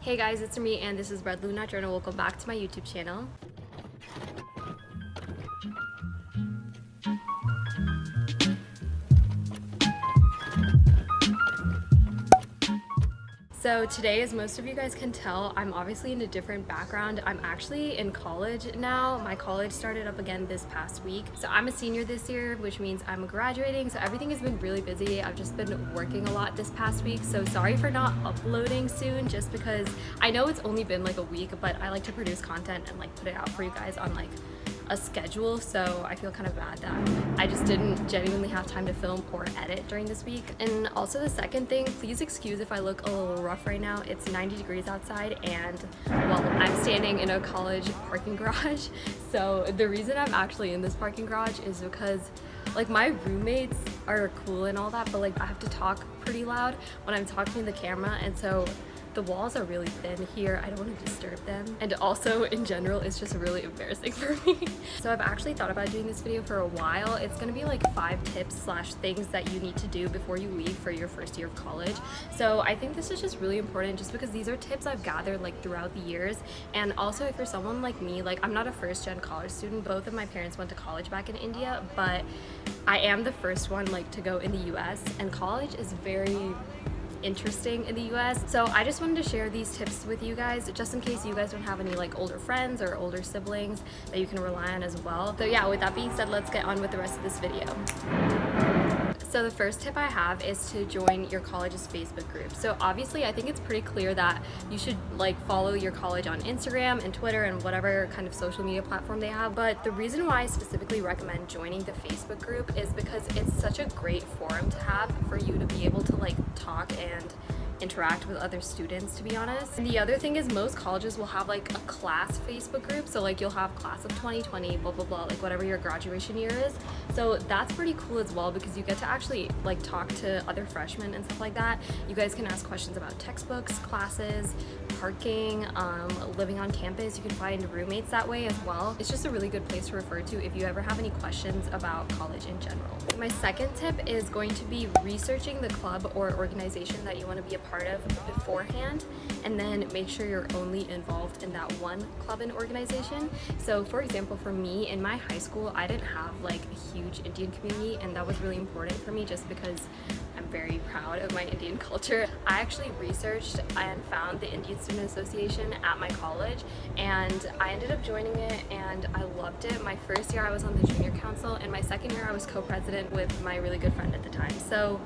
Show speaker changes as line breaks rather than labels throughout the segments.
Hey guys, it's me and this is Red Luna Journal. Welcome back to my YouTube channel. So today, as most of you guys can tell, I'm obviously in a different background. I'm actually in college now. My college started up again this past week. So I'm a senior this year, which means I'm graduating. So everything has been really busy. I've just been working a lot this past week. So sorry for not uploading soon, just because I know it's only been like a week, but I like to produce content and like put it out for you guys on like a schedule, so I feel kind of bad that I just didn't genuinely have time to film or edit during this week. And also the second thing, please excuse if I look a little rough right now. It's 90 degrees outside and well, I'm standing in a college parking garage. So the reason I'm actually in this parking garage is because like my roommates are cool and all that, but like I have to talk pretty loud when I'm talking to the camera, and so the walls are really thin here. I don't want to disturb them. And also in general, it's just really embarrassing for me. So I've actually thought about doing this video for a while. It's gonna be like 5 tips / things that you need to do before you leave for your first year of college. So I think this is just really important just because these are tips I've gathered like throughout the years. And also if you're someone like me, like I'm not a first-gen college student. Both of my parents went to college back in India, but I am the first one like to go in the US, and college is very interesting in the US. So I just wanted to share these tips with you guys just in case you guys don't have any like older friends or older siblings that you can rely on as well. So yeah, with that being said, let's get on with the rest of this video. So the first tip I have is to join your college's Facebook group. So obviously I think it's pretty clear that you should like follow your college on Instagram and Twitter and whatever kind of social media platform they have. But the reason why I specifically recommend joining the Facebook group is because it's such a great forum to have for you to be able to like talk and interact with other students, to be honest. And the other thing is most colleges will have like a class Facebook group. So like you'll have class of 2020, blah, blah, blah, like whatever your graduation year is. So that's pretty cool as well because you get to actually like talk to other freshmen and stuff like that. You guys can ask questions about textbooks, classes, parking, living on campus. You can find roommates that way as well. It's just a really good place to refer to if you ever have any questions about college in general. My second tip is going to be researching the club or organization that you want to be a part of beforehand, and then make sure you're only involved in that one club and organization. So for example, for me in my high school, I didn't have like a huge Indian community, and that was really important for me just because I'm very proud of my Indian culture. I actually researched and found the Indian Student Association at my college, and I ended up joining it and I loved it. My first year I was on the junior council, and my second year I was co-president with my really good friend at the time. So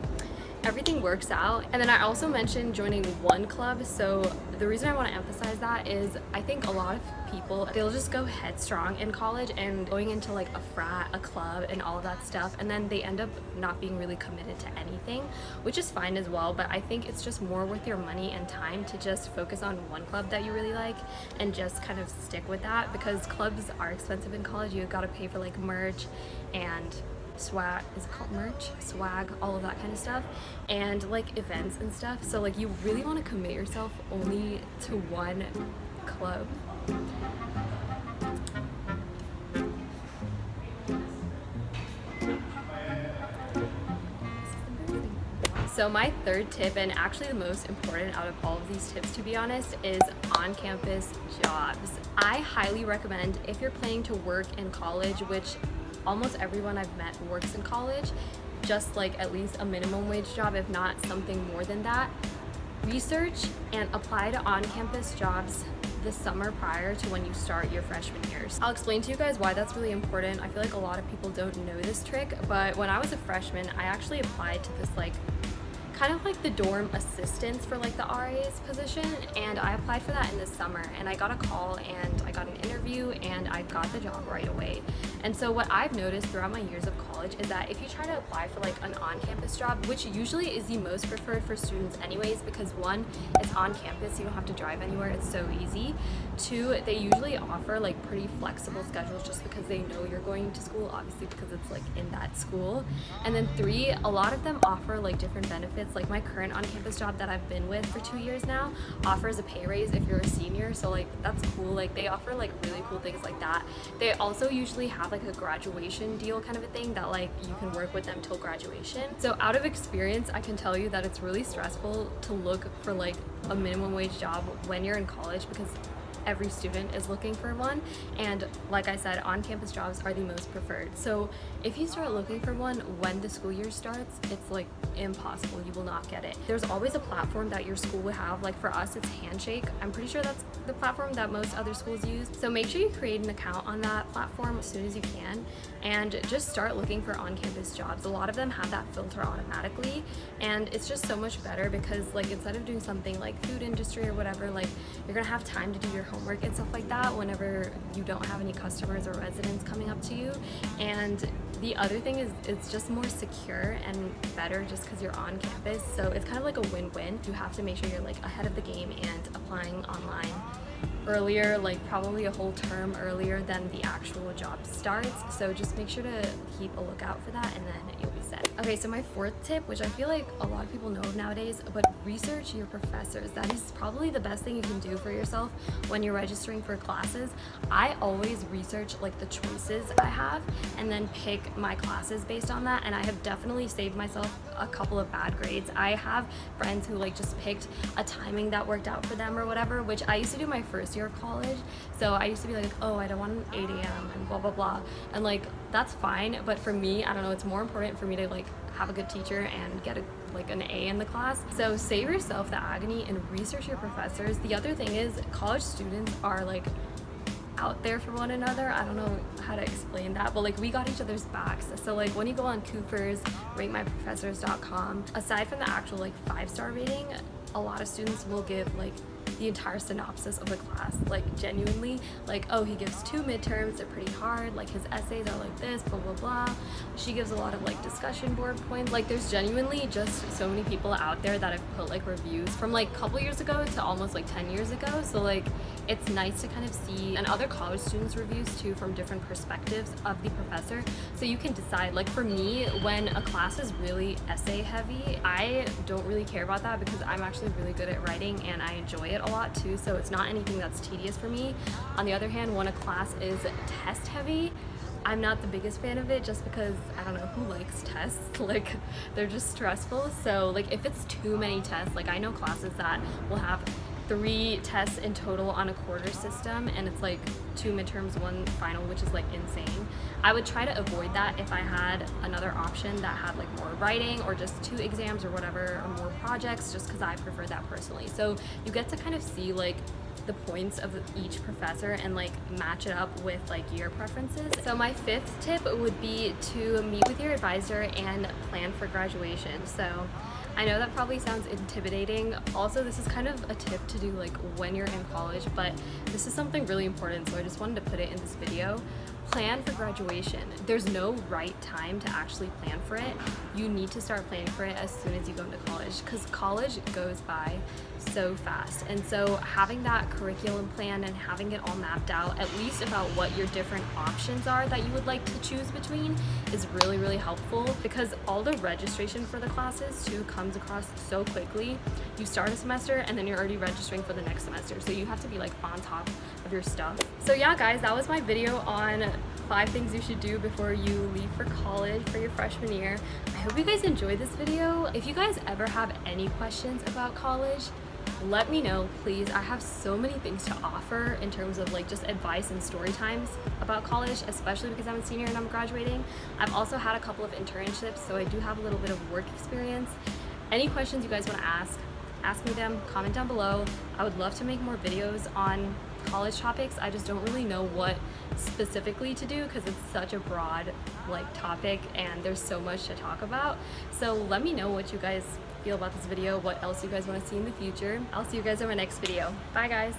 everything works out. And then I also mentioned joining one club. So the reason I want to emphasize that is I think a lot of people, they'll just go headstrong in college and going into like a frat, a club, and all of that stuff, and then they end up not being really committed to anything, which is fine as well. But I think it's just more worth your money and time to just focus on one club that you really like and just kind of stick with that, because clubs are expensive in college. You've got to pay for like merch and swag, is it called merch? Swag, all of that kind of stuff, and like events and stuff. So like you really want to commit yourself only to one club. So my third tip, and actually the most important out of all of these tips to be honest, is on-campus jobs. I highly recommend, if you're planning to work in college, which almost everyone I've met works in college, just like at least a minimum wage job, if not something more than that, research and apply to on-campus jobs the summer prior to when you start your freshman years. I'll explain to you guys why that's really important. I feel like a lot of people don't know this trick, but when I was a freshman, I actually applied to this like kind of like the dorm assistants for like the RA's position, and I applied for that in the summer, and I got a call and I got an interview and I got the job right away. And so what I've noticed throughout my years of college is that if you try to apply for like an on-campus job, which usually is the most preferred for students anyways, because one, it's on campus, you don't have to drive anywhere, it's so easy. Two, they usually offer like pretty flexible schedules just because they know you're going to school, obviously because it's like in that school. And then three, a lot of them offer like different benefits. Like my current on-campus job that I've been with for 2 years now offers a pay raise if you're a senior, so like that's cool. Like they offer like really cool things like that. They also usually have have like a graduation deal kind of a thing that like you can work with them till graduation. So out of experience, I can tell you that it's really stressful to look for like a minimum wage job when you're in college, because every student is looking for one, and like I said, on-campus jobs are the most preferred. So if you start looking for one when the school year starts, it's like impossible. You will not get it. There's always a platform that your school will have. Like for us, it's Handshake. I'm pretty sure that's the platform that most other schools use. So make sure you create an account on that platform as soon as you can and just start looking for on-campus jobs. A lot of them have that filter automatically, and it's just so much better because like instead of doing something like food industry or whatever, like you're gonna have time to do your homework and stuff like that whenever you don't have any customers or residents coming up to you. And the other thing is it's just more secure and better just because you're on campus. So it's kind of like a win-win. You have to make sure you're like ahead of the game and applying online earlier, like probably a whole term earlier than the actual job starts. So just make sure to keep a lookout for that, and then you'll be set. Okay, so my fourth tip, which I feel like a lot of people know nowadays, but research your professors. That is probably the best thing you can do for yourself when you're registering for classes. I always research like the choices I have and then pick my classes based on that, and I have definitely saved myself a couple of bad grades. I have friends who like just picked a timing that worked out for them or whatever, which I used to do my first year of college. So I used to be like, oh, I don't want an 8 a.m. and blah blah blah, and like that's fine, but for me, I don't know, it's more important for me to like have a good teacher and get like an A in the class. So save yourself the agony and research your professors. The other thing is college students are like out there for one another. I don't know how to explain that, but like we got each other's backs. So like when you go on Cooper's, ratemyprofessors.com, aside from the actual like 5-star rating, a lot of students will give like the entire synopsis of the class, like genuinely, like, oh, he gives 2 midterms, they're pretty hard, like his essays are like this, blah blah blah. She gives a lot of like discussion board points. Like there's genuinely just so many people out there that have put like reviews from like a couple years ago to almost like 10 years ago. So like it's nice to kind of see, and other college students reviews too, from different perspectives of the professor, so you can decide. Like for me, when a class is really essay heavy, I don't really care about that because I'm actually really good at writing and I enjoy it a lot too, so it's not anything that's tedious for me. On the other hand, when a class is test heavy, I'm not the biggest fan of it, just because I don't know who likes tests. Like they're just stressful. So like if it's too many tests, like I know classes that will have 3 tests in total on a quarter system, and it's like 2 midterms, 1 final, which is like insane. I would try to avoid that if I had another option that had like more writing or just 2 exams or whatever, or more projects, just because I prefer that personally. So you get to kind of see like the points of each professor and like match it up with like your preferences. So my 5th tip would be to meet with your advisor and plan for graduation. So I know that probably sounds intimidating. Also, this is kind of a tip to do like when you're in college, but this is something really important, so I just wanted to put it in this video. Plan for graduation. There's no right time to actually plan for it. You need to start planning for it as soon as you go into college, because college goes by so fast. And so having that curriculum plan and having it all mapped out, at least about what your different options are that you would like to choose between, is really, really helpful, because all the registration for the classes too comes across so quickly. You start a semester and then you're already registering for the next semester, so you have to be like on top of your stuff. So yeah guys, that was my video on 5 things you should do before you leave for college for your freshman year. I hope you guys enjoyed this video. If you guys ever have any questions about college, let me know, please. I have so many things to offer in terms of like just advice and story times about college, especially because I'm a senior and I'm graduating. I've also had a couple of internships, so I do have a little bit of work experience. Any questions you guys want to ask me them, comment down below. I would love to make more videos on college topics. I just don't really know what specifically to do because it's such a broad like topic and there's so much to talk about. So let me know what you guys feel about this video, what else you guys want to see in the future. I'll see you guys in my next video. Bye guys.